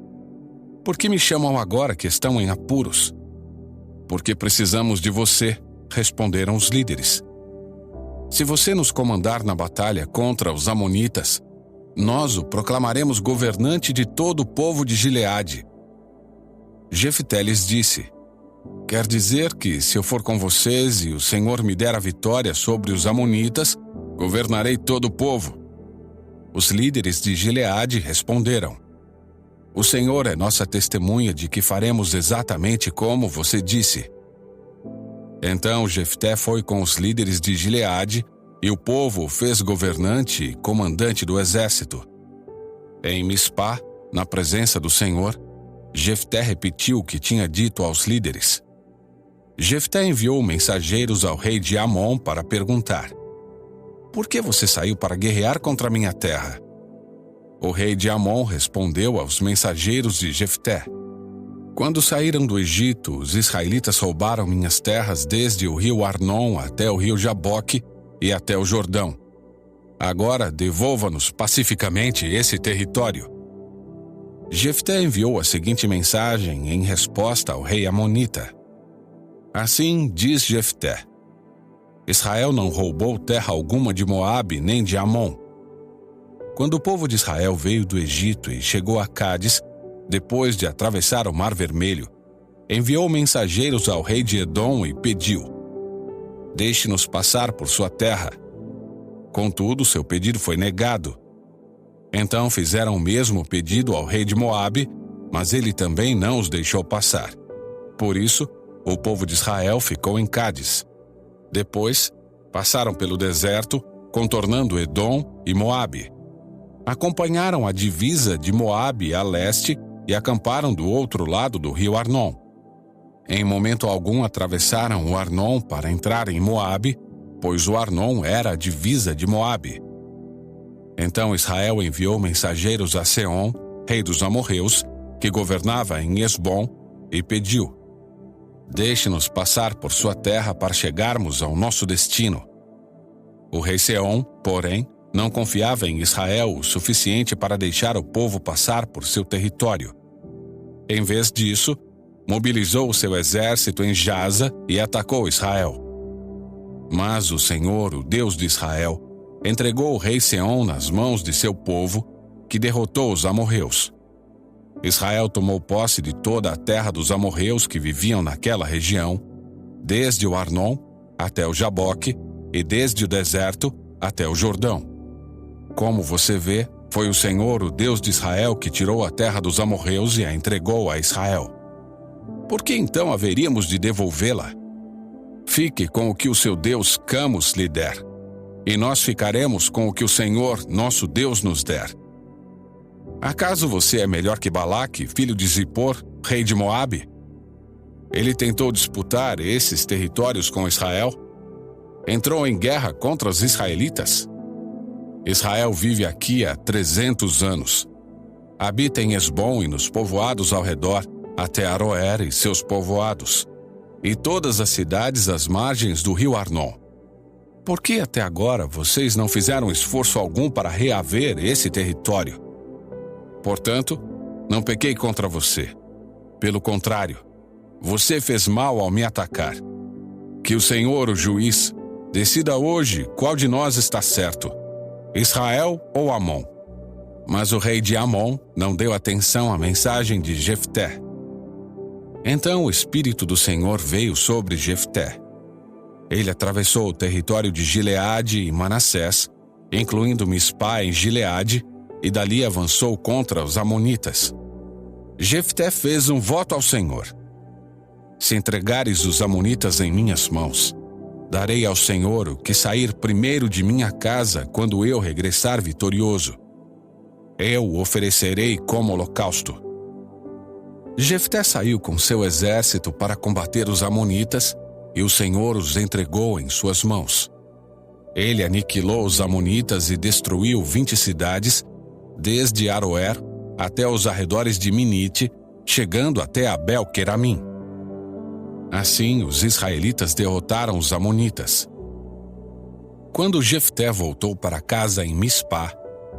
Por que me chamam agora que estão em apuros? Porque precisamos de você, responderam os líderes. Se você nos comandar na batalha contra os amonitas, nós o proclamaremos governante de todo o povo de Gileade. Jefté lhes disse: Quer dizer que, se eu for com vocês e o Senhor me der a vitória sobre os amonitas, governarei todo o povo. Os líderes de Gileade responderam: O Senhor é nossa testemunha de que faremos exatamente como você disse. Então Jefté foi com os líderes de Gileade, e o povo o fez governante e comandante do exército. Em Mispá, na presença do Senhor, Jefté repetiu o que tinha dito aos líderes. Jefté enviou mensageiros ao rei de Amon para perguntar: Por que você saiu para guerrear contra minha terra? O rei de Amon respondeu aos mensageiros de Jefté: Quando saíram do Egito, os israelitas roubaram minhas terras desde o rio Arnon até o rio Jaboque e até o Jordão. Agora devolva-nos pacificamente esse território. Jefté enviou a seguinte mensagem em resposta ao rei amonita: Assim diz Jefté: Israel não roubou terra alguma de Moabe nem de Amon. Quando o povo de Israel veio do Egito e chegou a Cádiz, depois de atravessar o Mar Vermelho, enviou mensageiros ao rei de Edom e pediu: Deixe-nos passar por sua terra. Contudo, seu pedido foi negado. Então fizeram o mesmo pedido ao rei de Moabe, mas ele também não os deixou passar. Por isso, o povo de Israel ficou em Cádiz. Depois, passaram pelo deserto, contornando Edom e Moabe. Acompanharam a divisa de Moabe a leste e acamparam do outro lado do rio Arnon. Em momento algum atravessaram o Arnon para entrar em Moabe, pois o Arnon era a divisa de Moabe. Então Israel enviou mensageiros a Seom, rei dos amorreus, que governava em Esbom, e pediu: Deixe-nos passar por sua terra para chegarmos ao nosso destino. O rei Seom, porém, não confiava em Israel o suficiente para deixar o povo passar por seu território. Em vez disso, mobilizou o seu exército em Jaza e atacou Israel. Mas o Senhor, o Deus de Israel, entregou o rei Seom nas mãos de seu povo, que derrotou os amorreus. Israel tomou posse de toda a terra dos amorreus que viviam naquela região, desde o Arnon até o Jaboque e desde o deserto até o Jordão. Como você vê, foi o Senhor, o Deus de Israel, que tirou a terra dos amorreus e a entregou a Israel. Por que então haveríamos de devolvê-la? Fique com o que o seu Deus Camus lhe der, e nós ficaremos com o que o Senhor, nosso Deus, nos der. Acaso você é melhor que Balaque, filho de Zippor, rei de Moabe? Ele tentou disputar esses territórios com Israel? Entrou em guerra contra os israelitas? Israel vive aqui há 300 anos. Habita em Esbom e nos povoados ao redor, até Aroer e seus povoados, e todas as cidades às margens do rio Arnon. Por que até agora vocês não fizeram esforço algum para reaver esse território? Portanto, não pequei contra você. Pelo contrário, você fez mal ao me atacar. Que o Senhor, o juiz, decida hoje qual de nós está certo, Israel ou Amon. Mas o rei de Amon não deu atenção à mensagem de Jefté. Então o Espírito do Senhor veio sobre Jefté. Ele atravessou o território de Gileade e Manassés, incluindo Mispá em Gileade, e dali avançou contra os amonitas. Jefté fez um voto ao Senhor: se entregares os amonitas em minhas mãos, darei ao Senhor o que sair primeiro de minha casa quando eu regressar vitorioso. Eu o oferecerei como holocausto. Jefté saiu com seu exército para combater os amonitas, e o Senhor os entregou em suas mãos. Ele aniquilou os amonitas e destruiu 20 cidades, desde Aroer até os arredores de Minite, chegando até Abel-Queramim. Assim, os israelitas derrotaram os amonitas. Quando Jefté voltou para casa em Mispá,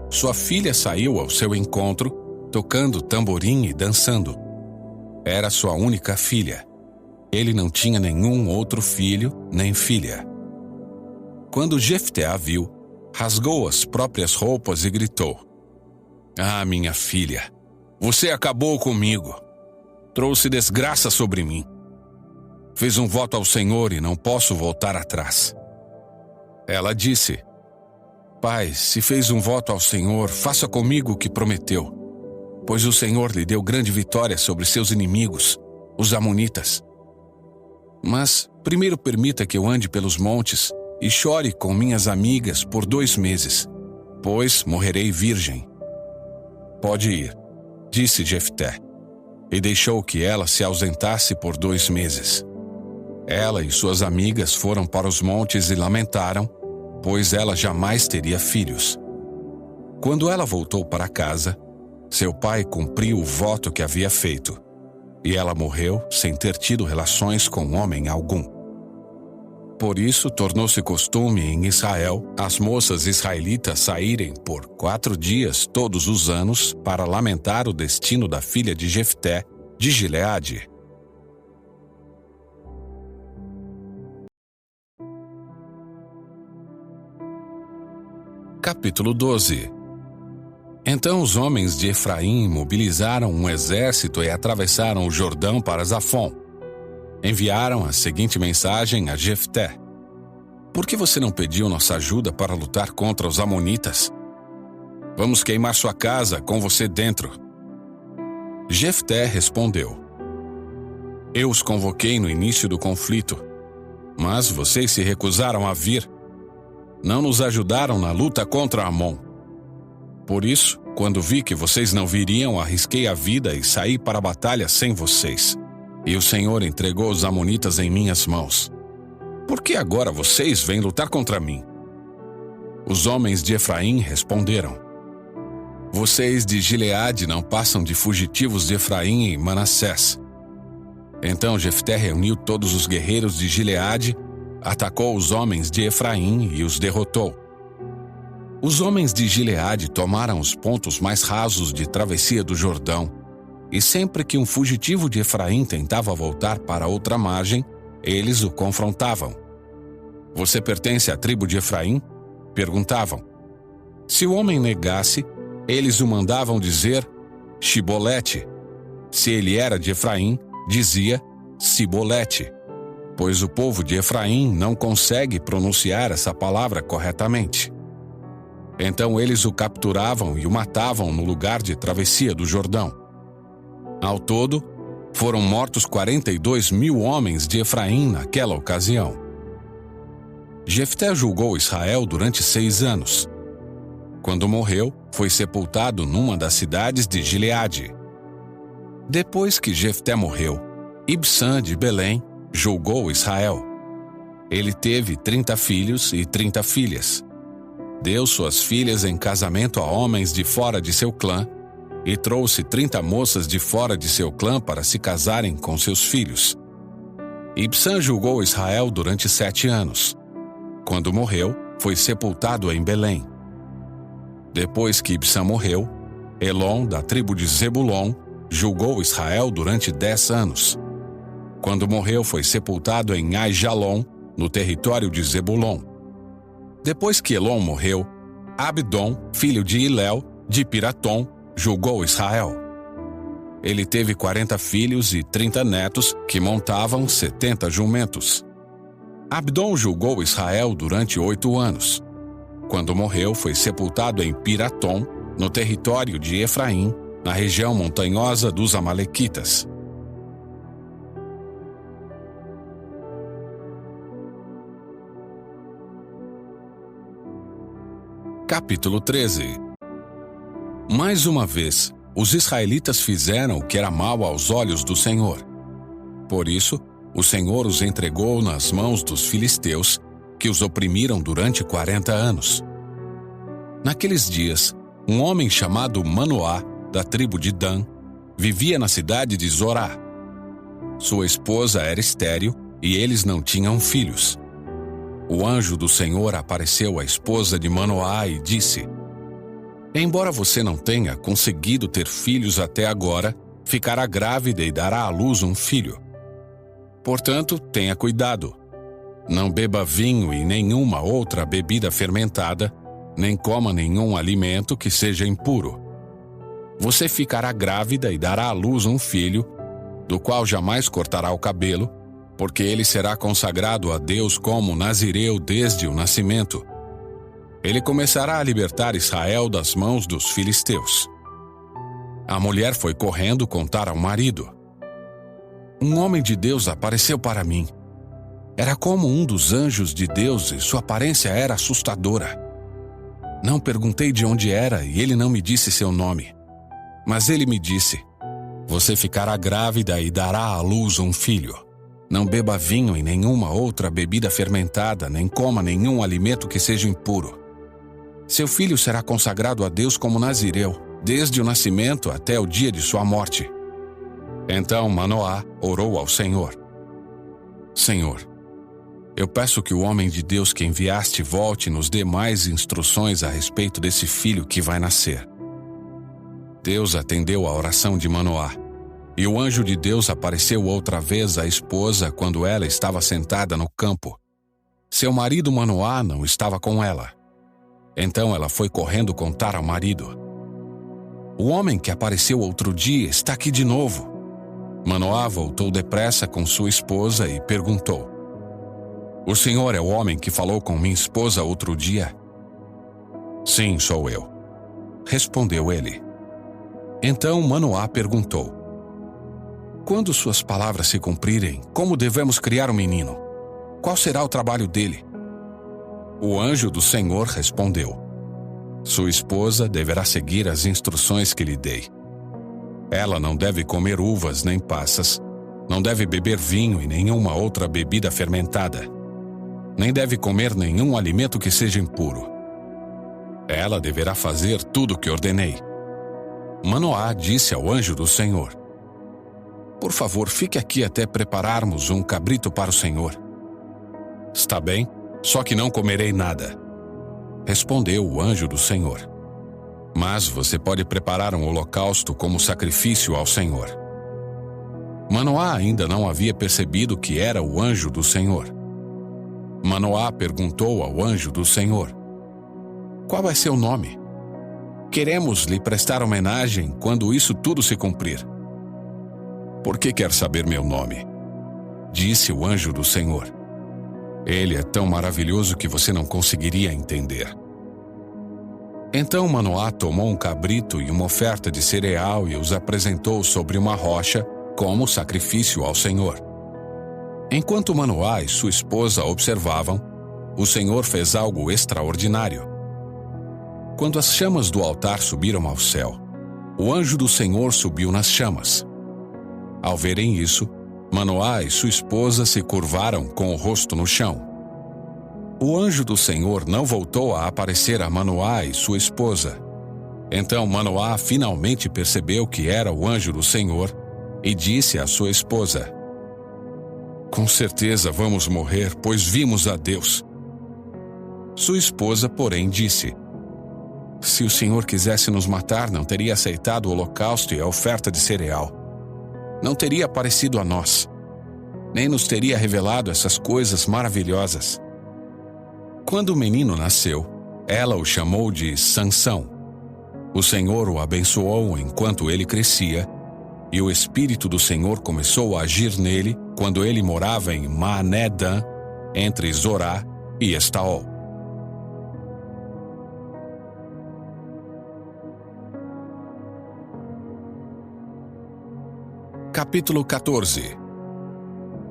sua filha saiu ao seu encontro, tocando tamborim e dançando. Era sua única filha. Ele não tinha nenhum outro filho nem filha. Quando Jefté a viu, rasgou as próprias roupas e gritou: "Ah, minha filha, você acabou comigo. Trouxe desgraça sobre mim. Fiz um voto ao Senhor e não posso voltar atrás." Ela disse: "Pai, se fez um voto ao Senhor, faça comigo o que prometeu, pois o Senhor lhe deu grande vitória sobre seus inimigos, os amonitas. Mas primeiro permita que eu ande pelos montes e chore com minhas amigas por 2 meses, pois morrerei virgem." "Pode ir", disse Jefté, e deixou que ela se ausentasse por 2 meses. Ela e suas amigas foram para os montes e lamentaram, pois ela jamais teria filhos. Quando ela voltou para casa, seu pai cumpriu o voto que havia feito, e ela morreu sem ter tido relações com homem algum. Por isso, tornou-se costume em Israel as moças israelitas saírem por 4 dias todos os anos para lamentar o destino da filha de Jefté, de Gileade. Capítulo 12. Então os homens de Efraim mobilizaram um exército e atravessaram o Jordão para Zafon. Enviaram a seguinte mensagem a Jefté: "Por que você não pediu nossa ajuda para lutar contra os amonitas? Vamos queimar sua casa com você dentro." Jefté respondeu: "Eu os convoquei no início do conflito, mas vocês se recusaram a vir. Não nos ajudaram na luta contra Amon. Por isso, quando vi que vocês não viriam, arrisquei a vida e saí para a batalha sem vocês. E o Senhor entregou os amonitas em minhas mãos. Por que agora vocês vêm lutar contra mim?" Os homens de Efraim responderam: "Vocês de Gileade não passam de fugitivos de Efraim e Manassés." Então Jefté reuniu todos os guerreiros de Gileade, atacou os homens de Efraim e os derrotou. Os homens de Gileade tomaram os pontos mais rasos de travessia do Jordão, e sempre que um fugitivo de Efraim tentava voltar para outra margem, eles o confrontavam. "Você pertence à tribo de Efraim?" perguntavam. Se o homem negasse, eles o mandavam dizer Shibolete. Se ele era de Efraim, dizia Sibolete, pois o povo de Efraim não consegue pronunciar essa palavra corretamente. Então eles o capturavam e o matavam no lugar de travessia do Jordão. Ao todo, foram mortos 42.000 homens de Efraim naquela ocasião. Jefté julgou Israel durante 6 anos. Quando morreu, foi sepultado numa das cidades de Gileade. Depois que Jefté morreu, Ibsã de Belém julgou Israel. Ele teve 30 filhos e 30 filhas. Deu suas filhas em casamento a homens de fora de seu clã e trouxe 30 moças de fora de seu clã para se casarem com seus filhos. Ibsã julgou Israel durante 7 anos. Quando morreu, foi sepultado em Belém. Depois que Ibsã morreu, Elon, da tribo de Zebulon, julgou Israel durante 10 anos. Quando morreu, foi sepultado em Aijalon, no território de Zebulon. Depois que Elon morreu, Abdon, filho de Hilel, de Piratom, julgou Israel. Ele teve 40 filhos e 30 netos que montavam 70 jumentos. Abdom julgou Israel durante 8 anos. Quando morreu, foi sepultado em Piratom, no território de Efraim, na região montanhosa dos Amalequitas. Capítulo 13. Mais uma vez, os israelitas fizeram o que era mal aos olhos do Senhor. Por isso, o Senhor os entregou nas mãos dos filisteus, que os oprimiram durante 40 anos. Naqueles dias, um homem chamado Manoá, da tribo de Dan, vivia na cidade de Zorá. Sua esposa era estéril e eles não tinham filhos. O anjo do Senhor apareceu à esposa de Manoá e disse: Embora você não tenha conseguido ter filhos até agora, ficará grávida e dará à luz um filho. Portanto, tenha cuidado. Não beba vinho e nenhuma outra bebida fermentada, nem coma nenhum alimento que seja impuro. Você ficará grávida e dará à luz um filho, do qual jamais cortará o cabelo, porque ele será consagrado a Deus como nazireu desde o nascimento. Ele começará a libertar Israel das mãos dos filisteus. A mulher foi correndo contar ao marido. Um homem de Deus apareceu para mim. Era como um dos anjos de Deus e sua aparência era assustadora. Não perguntei de onde era e ele não me disse seu nome. Mas ele me disse: Você ficará grávida e dará à luz um filho. Não beba vinho e nenhuma outra bebida fermentada, nem coma nenhum alimento que seja impuro. Seu filho será consagrado a Deus como nazireu, desde o nascimento até o dia de sua morte. Então Manoá orou ao Senhor: Senhor, eu peço que o homem de Deus que enviaste volte e nos dê mais instruções a respeito desse filho que vai nascer. Deus atendeu a oração de Manoá. E o anjo de Deus apareceu outra vez à esposa quando ela estava sentada no campo. Seu marido Manoá não estava com ela. Então ela foi correndo contar ao marido: O homem que apareceu outro dia está aqui de novo. Manoá voltou depressa com sua esposa e perguntou: O senhor é o homem que falou com minha esposa outro dia? Sim, sou eu, respondeu ele. Então Manoá perguntou: Quando suas palavras se cumprirem, como devemos criar um menino? Qual será o trabalho dele? O anjo do Senhor respondeu: Sua esposa deverá seguir as instruções que lhe dei. Ela não deve comer uvas nem passas, não deve beber vinho e nenhuma outra bebida fermentada, nem deve comer nenhum alimento que seja impuro. Ela deverá fazer tudo o que ordenei. Manoá disse ao anjo do Senhor: Por favor, fique aqui até prepararmos um cabrito para o Senhor. Está bem, só que não comerei nada, respondeu o anjo do Senhor. Mas você pode preparar um holocausto como sacrifício ao Senhor. Manoá ainda não havia percebido que era o anjo do Senhor. Manoá perguntou ao anjo do Senhor: Qual é seu nome? Queremos lhe prestar homenagem quando isso tudo se cumprir. Por que quer saber meu nome? Disse o anjo do Senhor. Ele é tão maravilhoso que você não conseguiria entender. Então Manoá tomou um cabrito e uma oferta de cereal e os apresentou sobre uma rocha como sacrifício ao Senhor. Enquanto Manoá e sua esposa observavam, o Senhor fez algo extraordinário. Quando as chamas do altar subiram ao céu, o anjo do Senhor subiu nas chamas. Ao verem isso, Manoá e sua esposa se curvaram com o rosto no chão. O anjo do Senhor não voltou a aparecer a Manoá e sua esposa. Então Manoá finalmente percebeu que era o anjo do Senhor e disse à sua esposa: Com certeza vamos morrer, pois vimos a Deus. Sua esposa, porém, disse: Se o Senhor quisesse nos matar, não teria aceitado o holocausto e a oferta de cereal. Não teria aparecido a nós, nem nos teria revelado essas coisas maravilhosas. Quando o menino nasceu, ela o chamou de Sansão. O Senhor o abençoou enquanto ele crescia, e o Espírito do Senhor começou a agir nele quando ele morava em Maané-Dan, entre Zorá e Estaol. Capítulo 14.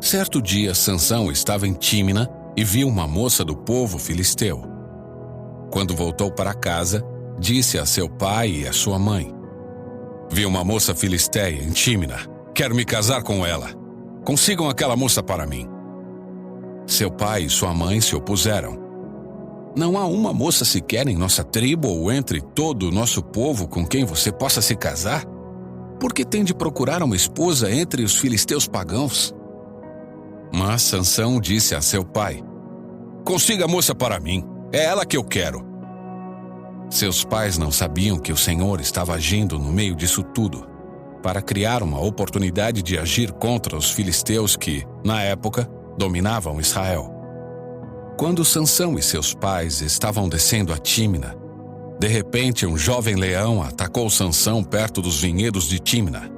Certo dia, Sansão estava em Tímina e viu uma moça do povo filisteu. Quando voltou para casa, disse a seu pai e a sua mãe: Vi uma moça filisteia em Tímina. Quero me casar com ela. Consigam aquela moça para mim. Seu pai e sua mãe se opuseram. Não há uma moça sequer em nossa tribo ou entre todo o nosso povo com quem você possa se casar? Por que tem de procurar uma esposa entre os filisteus pagãos? Mas Sansão disse a seu pai: Consiga a moça para mim. É ela que eu quero. Seus pais não sabiam que o Senhor estava agindo no meio disso tudo, para criar uma oportunidade de agir contra os filisteus que, na época, dominavam Israel. Quando Sansão e seus pais estavam descendo a Tímina, de repente um jovem leão atacou Sansão perto dos vinhedos de Tímina.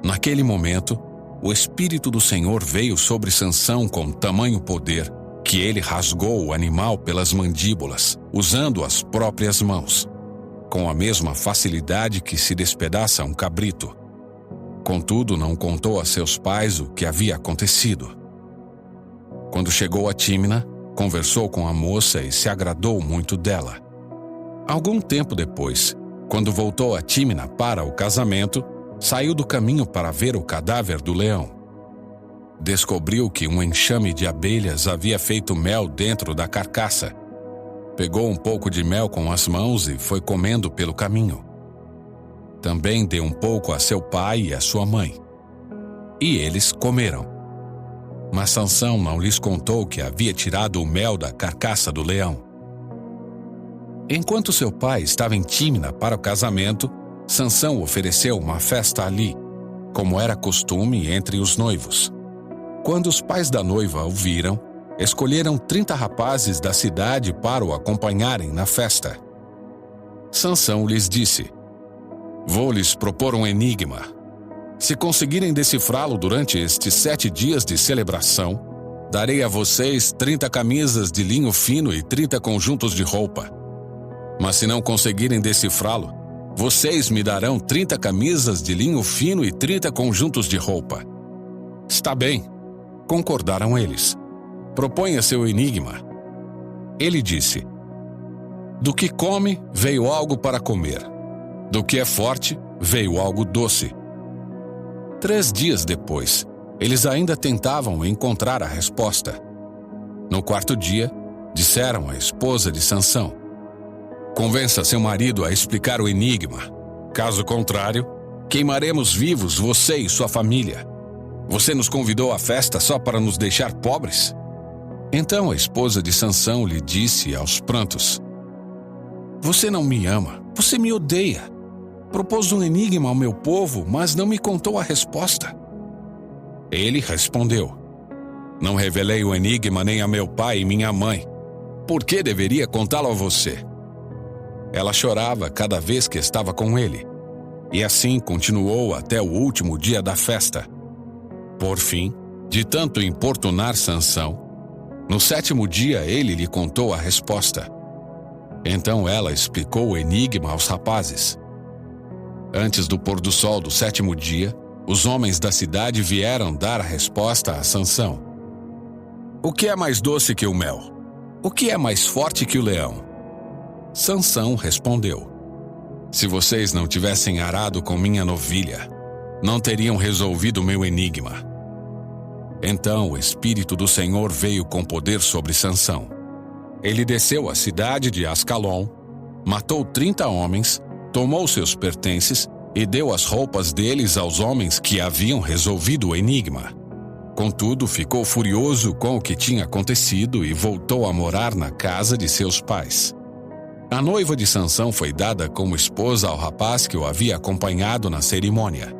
Naquele momento, o Espírito do Senhor veio sobre Sansão com tamanho poder que ele rasgou o animal pelas mandíbulas, usando as próprias mãos, com a mesma facilidade que se despedaça um cabrito. Contudo, não contou a seus pais o que havia acontecido. Quando chegou a Tímina, conversou com a moça e se agradou muito dela. Algum tempo depois, quando voltou a Tímina para o casamento, saiu do caminho para ver o cadáver do leão. Descobriu que um enxame de abelhas havia feito mel dentro da carcaça. Pegou um pouco de mel com as mãos e foi comendo pelo caminho. Também deu um pouco a seu pai e a sua mãe. E eles comeram. Mas Sansão não lhes contou que havia tirado o mel da carcaça do leão. Enquanto seu pai estava em Tímina para o casamento, Sansão ofereceu uma festa ali, como era costume entre os noivos. Quando os pais da noiva o viram, escolheram 30 rapazes da cidade para o acompanharem na festa. Sansão lhes disse: Vou lhes propor um enigma. Se conseguirem decifrá-lo durante estes 7 dias de celebração, darei a vocês 30 camisas de linho fino e 30 conjuntos de roupa. Mas se não conseguirem decifrá-lo, vocês me darão 30 camisas de linho fino e 30 conjuntos de roupa. Está bem, concordaram eles. Proponha seu enigma. Ele disse: Do que come, veio algo para comer. Do que é forte, veio algo doce. 3 dias depois, eles ainda tentavam encontrar a resposta. No 4º dia, disseram à esposa de Sansão: Convença seu marido a explicar o enigma. Caso contrário, queimaremos vivos você e sua família. Você nos convidou à festa só para nos deixar pobres? Então a esposa de Sansão lhe disse aos prantos: Você não me ama, você me odeia. Propôs um enigma ao meu povo, mas não me contou a resposta. Ele respondeu: Não revelei o enigma nem a meu pai e minha mãe. Por que deveria contá-lo a você? Ela chorava cada vez que estava com ele, e assim continuou até o último dia da festa. Por fim, de tanto importunar Sansão, no 7º dia ele lhe contou a resposta. Então ela explicou o enigma aos rapazes. Antes do pôr do sol do 7º dia, os homens da cidade vieram dar a resposta a Sansão. O que é mais doce que o mel? O que é mais forte que o leão? Sansão respondeu: Se vocês não tivessem arado com minha novilha, não teriam resolvido meu enigma. Então o Espírito do Senhor veio com poder sobre Sansão. Ele desceu à cidade de Ascalon, matou 30 homens, tomou seus pertences e deu as roupas deles aos homens que haviam resolvido o enigma. Contudo, ficou furioso com o que tinha acontecido e voltou a morar na casa de seus pais. A noiva de Sansão foi dada como esposa ao rapaz que o havia acompanhado na cerimônia.